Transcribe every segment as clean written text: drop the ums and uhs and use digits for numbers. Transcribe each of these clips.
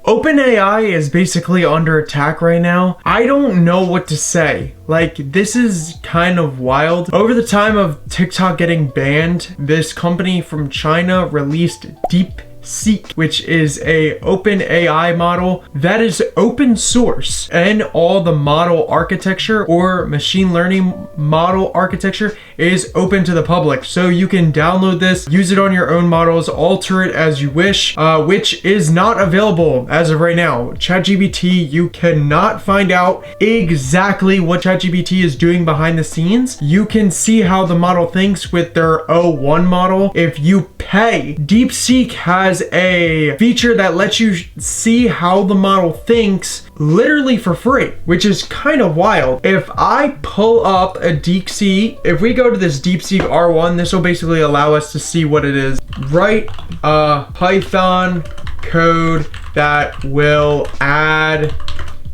OpenAI is basically under attack right now. I don't know what to say. Like, this is kind of wild. Over the time of TikTok getting banned, this company from China released DeepSeek, which is a open AI model that is open source, and all the model architecture or machine learning model architecture is open to the public. So you can download this, use it on your own models, alter it as you wish, which is not available as of right now. Chat GPT, you cannot find out exactly what Chat GPT is doing behind the scenes. You can see how the model thinks with their O1 model if you pay. DeepSeek has a feature that lets you see how the model thinks literally for free, which is kind of wild. If I pull up a DeepSeek, if we go to this DeepSeek R1, this will basically allow us to see what it is. Write a Python code that will add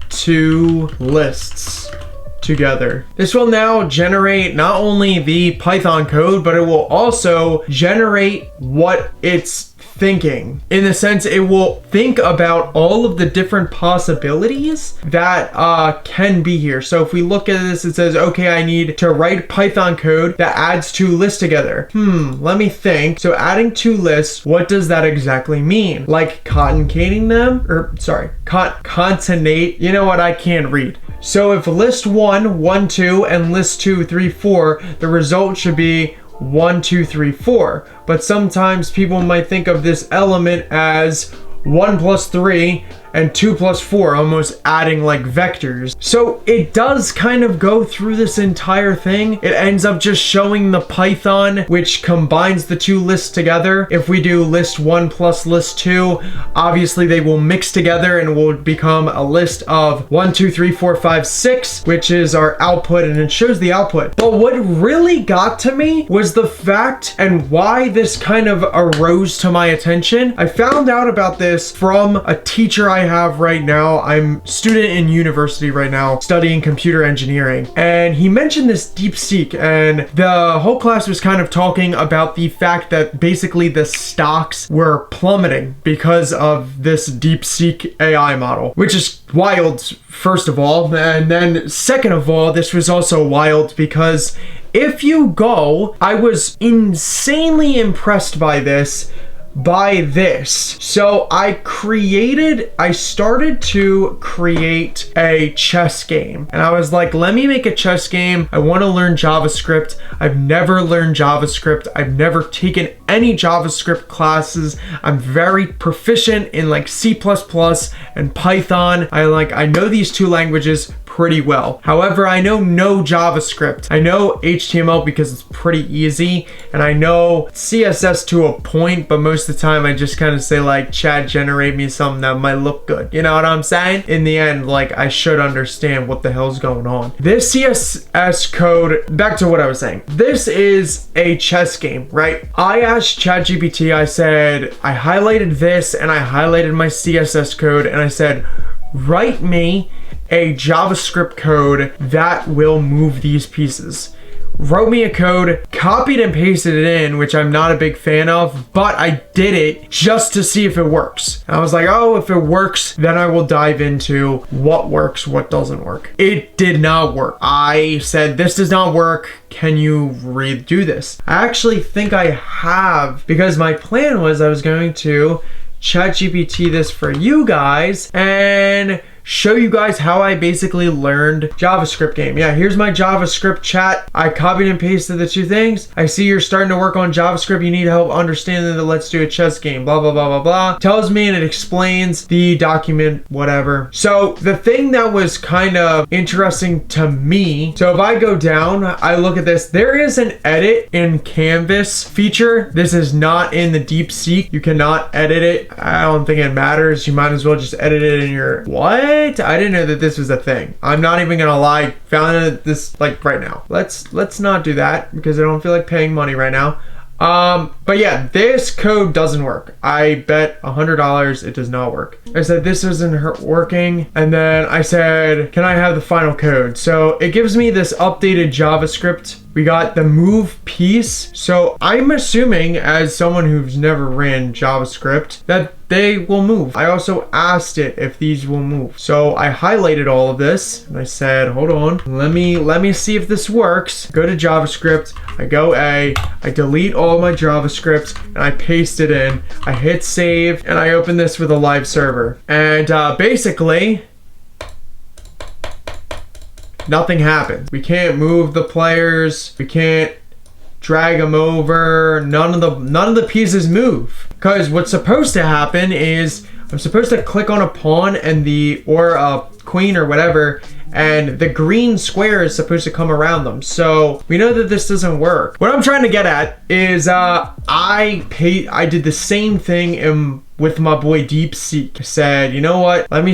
two lists together. This will now generate not only the Python code, but it will also generate what it's thinking. In the sense, it will think about all of the different possibilities that can be here. So if we look at this, it says, okay, I need to write Python code that adds two lists together. Let me think. So adding two lists, what does that exactly mean? Like concatenating them? Or sorry, concatenate. You know what? I can't read. So if list 1, 1, 2, and list 2, 3, 4, the result should be 1, 2, 3, 4. But sometimes people might think of this element as 1 plus 3 and 2 plus 4, almost adding like vectors. So it does kind of go through this entire thing. It ends up just showing the Python, which combines the two lists together. If we do list 1 plus list 2, obviously they will mix together and will become a list of 1, 2, 3, 4, 5, 6, which is our output, and it shows the output. But what really got to me was the fact and why this kind of arose to my attention. I found out about this from a teacher I have right now. I'm a student in university right now studying computer engineering, and he mentioned this DeepSeek, and the whole class was kind of talking about the fact that basically the stocks were plummeting because of this DeepSeek AI model, which is wild, first of all. And then second of all, this was also wild because if you go, I was insanely impressed by this. So I started to create a chess game, and I was like, let me make a chess game. I want to learn JavaScript. I've never learned JavaScript. I've never taken any JavaScript classes. I'm very proficient in like C++ and Python. I know these two languages pretty well. However, I know no JavaScript. I know HTML because it's pretty easy, and I know CSS to a point, but most of the time I just kind of say like, Chat, generate me something that might look good. You know what I'm saying? In the end, like, I should understand what the hell's going on. This CSS code, back to what I was saying. This is a chess game, right? I asked Chat GPT, I said, I highlighted this and I highlighted my CSS code, and I said, write me a JavaScript code that will move these pieces. Wrote me a code, copied and pasted it in, which I'm not a big fan of, but I did it just to see if it works. And I was like, oh, if it works, then I will dive into what works, what doesn't work. It did not work. I said, this does not work. Can you redo this? I actually think I have, because my plan was I was going to Chat GPT this for you guys and show you guys how I basically learned JavaScript game. Yeah, here's my JavaScript chat. I copied and pasted the two things. I see you're starting to work on JavaScript. You need help understanding that. Let's do a chess game. Blah, blah, blah, blah, blah. Tells me and it explains the document, whatever. So the thing that was kind of interesting to me, so if I go down, I look at this, there is an edit in Canvas feature. This is not in the DeepSeek. You cannot edit it. I don't think it matters. You might as well just edit it in your, what? I didn't know that this was a thing. I'm not even gonna lie. Found this like right now. Let's not do that because I don't feel like paying money right now. But yeah, this code doesn't work. I bet $100 it does not work. I said this isn't working, and then I said, can I have the final code? So it gives me this updated JavaScript. We got the move piece. So I'm assuming, as someone who's never ran JavaScript, that they will move. I also asked it if these will move. So I highlighted all of this and I said, hold on, let me see if this works. Go to JavaScript, I go I delete all my JavaScript and I paste it in. I hit save and I open this with a live server. And basically, nothing happens. We can't move the players. We can't drag them over. None of the pieces move. Because what's supposed to happen is I'm supposed to click on a pawn and or a queen or whatever, and the green square is supposed to come around them. So we know that this doesn't work. What I'm trying to get at is I did the same thing with my boy DeepSeek. I said, you know what? Let me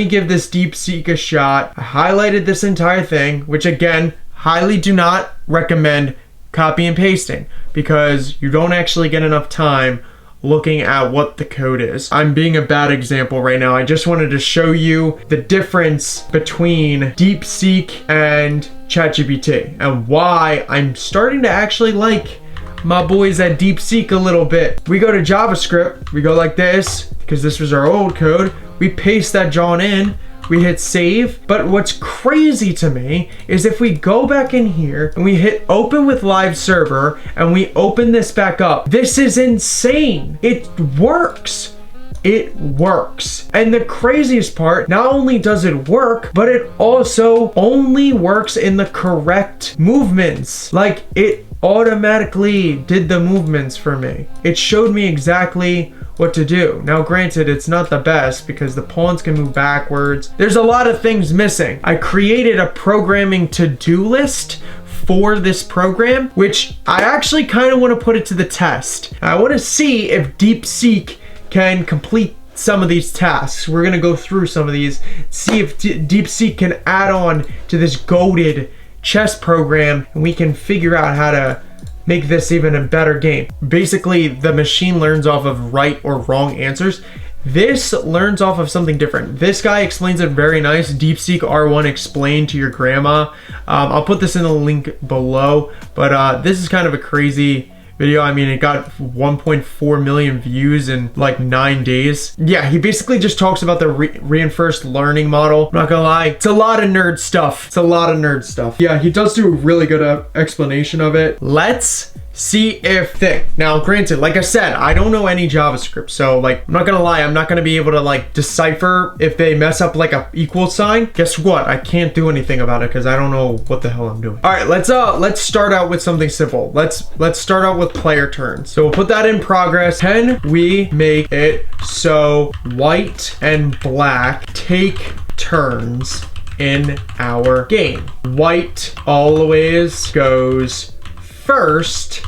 give this DeepSeek a shot. I highlighted this entire thing, which again, highly do not recommend copy and pasting because you don't actually get enough time looking at what the code is. I'm being a bad example right now. I just wanted to show you the difference between DeepSeek and Chat GPT and why I'm starting to actually like my boys at DeepSeek a little bit. We go to JavaScript, we go like this, because this was our old code. We paste that John in, we hit save. But what's crazy to me is if we go back in here and we hit open with live server and we open this back up, this is insane. It works. It works. And the craziest part, not only does it work, but it also only works in the correct movements. Like, it automatically did the movements for me. It showed me exactly what to do. Now granted, it's not the best because the pawns can move backwards. There's a lot of things missing. I created a programming to-do list for this program, which I actually kind of want to put it to the test. I want to see if DeepSeek can complete some of these tasks. We're going to go through some of these, see if DeepSeek can add on to this goated chess program and we can figure out how to make this even a better game. Basically, the machine learns off of right or wrong answers. This learns off of something different. This guy explains it very nice. DeepSeek R1 explained to your grandma. I'll put this in the link below, but this is kind of a crazy video. I mean, it got 1.4 million views in like 9 days. Yeah, he basically just talks about the reinforced learning model. I'm not gonna lie, it's a lot of nerd stuff. It's a lot of nerd stuff. Yeah, he does do a really good explanation of it. Let's see if thing. Now, granted, like I said, I don't know any JavaScript, so like, I'm not gonna lie, I'm not gonna be able to like decipher if they mess up like a equal sign. Guess what? I can't do anything about it because I don't know what the hell I'm doing. All right, let's start out with something simple. Let's start out with player turns. So we'll put that in progress. Can we make it so white and black take turns in our game? White always goes first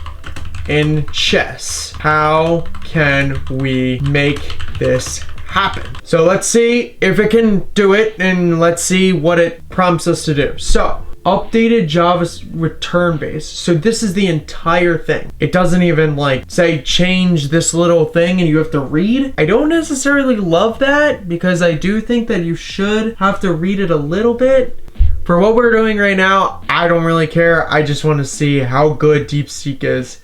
in chess. How can we make this happen? So let's see if it can do it and let's see what it prompts us to do. So updated Java return base. So this is the entire thing. It doesn't even like say change this little thing and you have to read. I don't necessarily love that because I do think that you should have to read it a little bit. For what we're doing right now, I don't really care. I just want to see how good DeepSeek is.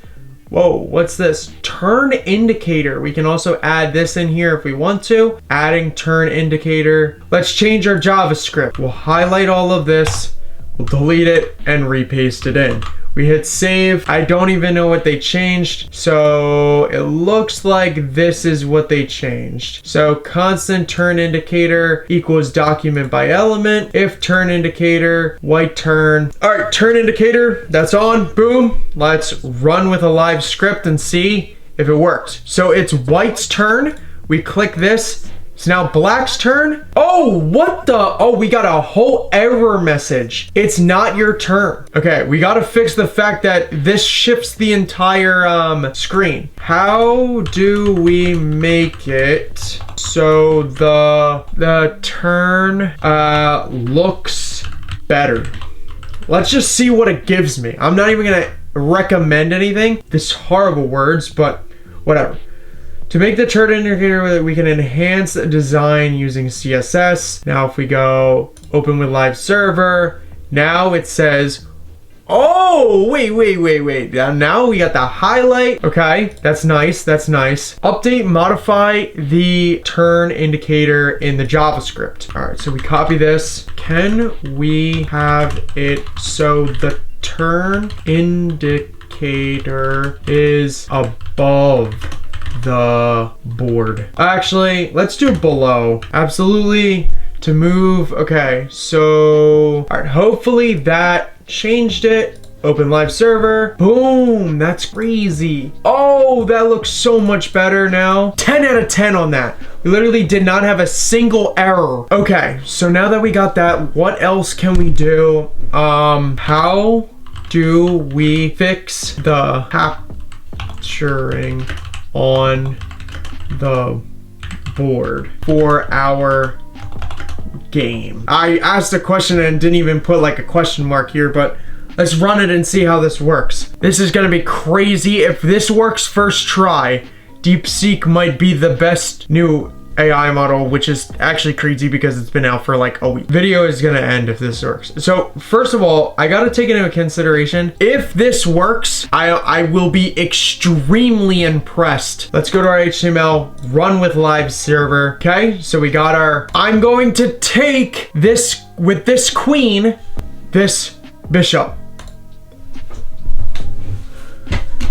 Whoa, what's this? Turn indicator. We can also add this in here if we want to. Adding turn indicator. Let's change our JavaScript. We'll highlight all of this. We'll delete it and repaste it in. We hit save. I don't even know what they changed. So it looks like this is what they changed. So constant turn indicator equals document by element. If turn indicator, white turn. All right, turn indicator, that's on. Boom. Let's run with a live script and see if it works. So it's white's turn. We click this. It's now black's turn. Oh, what the? Oh, we got a whole error message. It's not your turn. Okay, we got to fix the fact that this shifts the entire screen. How do we make it so the turn looks better? Let's just see what it gives me. I'm not even gonna recommend anything. This horrible words, but whatever. To make the turn indicator, we can enhance the design using CSS. Now if we go open with live server, now it says Oh, wait. Now we got the highlight. Okay, that's nice. Update, modify the turn indicator in the JavaScript. All right, so we copy this. Can we have it so the turn indicator is above the board? Actually, let's do below. Absolutely. To move. Okay, so all right, hopefully that changed it. Open live server. Boom, that's crazy. Oh, that looks so much better now. 10 out of 10 on that. We literally did not have a single error. Okay, so now that we got that, what else can we do? How do we fix the capturing on the board for our game? I asked a question and didn't even put like a question mark here, but let's run it and see how this works. This is gonna be crazy. If this works first try, DeepSeek might be the best new AI model, which is actually crazy because it's been out for like a week. Video is gonna end if this works. So first of all, I gotta take into consideration, if this works, I will be extremely impressed. Let's go to our HTML, run with live server. Okay, so we got our, I'm going to take this with this queen, this bishop.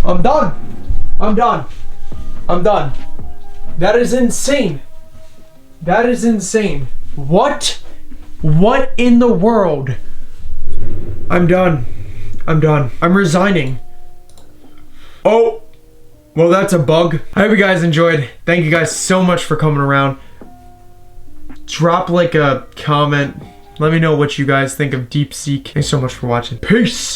I'm done. That is insane. That is insane. What in the world? I'm done. I'm resigning. Oh, well, that's a bug. I hope you guys enjoyed. Thank you guys so much for coming around. Drop like a comment. Let me know what you guys think of DeepSeek. Thanks so much for watching. Peace.